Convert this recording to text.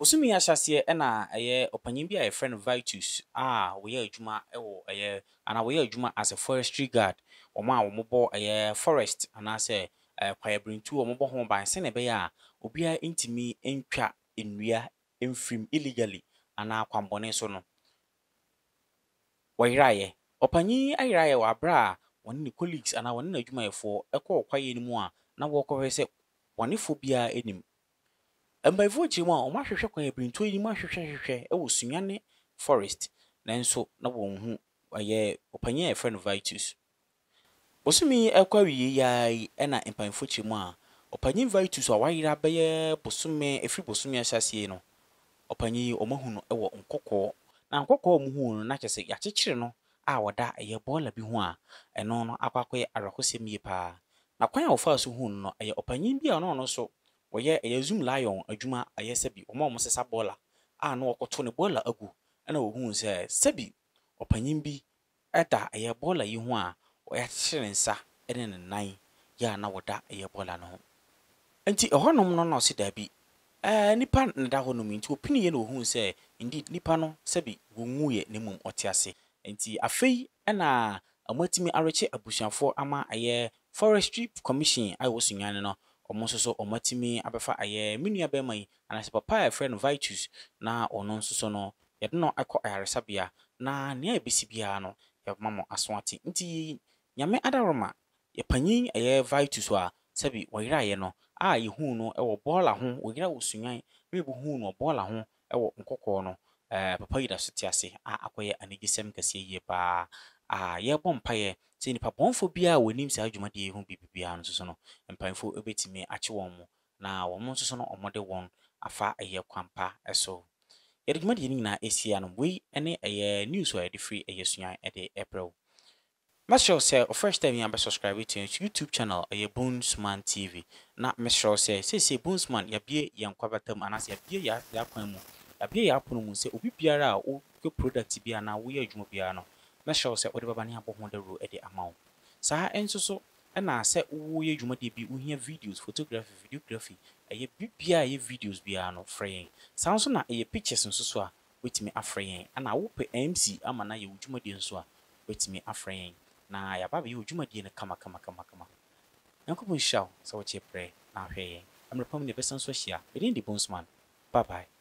Bosumi ahyase na opanyin bi a friend Vitus we ye adwuma wo ana we ye adwuma as a forestry guard. Oma a wo mobo forest ana say kwaya brintu wo mobo ho ban se na be ya obi a intimi entwa nnua emfrim illegally ana kwambone so no. Wayraye opanyin ayraye wa bra woni ne colleagues ana woni na adwumayefo kwaye ni mu a na wo kɔhwɛ sɛ wɔnefo bia enim. Mbaifo chimo a ọma hwehwe kwa ebrinto yi ma hwehwe e wo Sunyani forest nanso na won hu opanya e friend Vitus. Bosumi ekwa wiye yai e na mpanfo chimo a opanya Vitus a wayira beye bosumi efri bosumi ahyase no opanya omahu no e wo Nkawkaw na Nkawkaw mu hu no na kyese ya kyekire no a woda bola bi hu a eno no akwakoye arahosem yi pa na kwan a ofa so hu no opanya bi a no so woye zoom lion adwuma ayesabi omo sesa bola na wokoto ne bola agu na wo hu se sabi opanyin bi eta bola yi hu a woya kyere nsa ne nan ya na woda bola no enti ehonom no no se da bi nipa nda honom enti opini ye na hu se indeed nipa no sabi wonwuye ne mum otiase enti afei na amatimi areche abusuafo ama forestry commission ai wo Sunyani no omonsoso omatimi abefa menua be mai anase papa a friend Vitus na ono nsoso no yede no akọ ayaresabia na ne ebisi bia no ye mamo aswati nti nyame adaroma ye panyin Vitus a sabi wayira ye no ye hu no e wo bola ho wayira wo Sunyani me bu hu no bola ho e wo Nkawkaw no papa yida sotiase akoye anigisem kase ye pa ye bompaye se nipa bonfo bia wonim sa adwuma de hu bibia no so no mpanfo ebetimi ache won mu na won so no omode won afa kwampa eso ye de dwuma de ni na esia no we ene news wa de free Sunyani de April. Make sure say first time you subscribe to YouTube channel Bonesman TV na make sure say Bonesman ya bie yan kwabatam anase ya bie ya kwan mu ya bie ya pono mu say obi biara a o product bia na wo ye adwuma bia no make sure say o de baba ne aboho de ro e de amount sa enso so na say wo ye adwuma de bi wo hia videos photography videography bibia videos bia no free sa nso na pictures nso so a wetimi afrey ana wo pe MC ama na ye adwuma de nso a wetimi afrey na ya baba ye adwuma de ne kama Nkawkaw shaw so wo che pre na hwe amrepam ne besan so hia edin di Bonesman. Bye bye.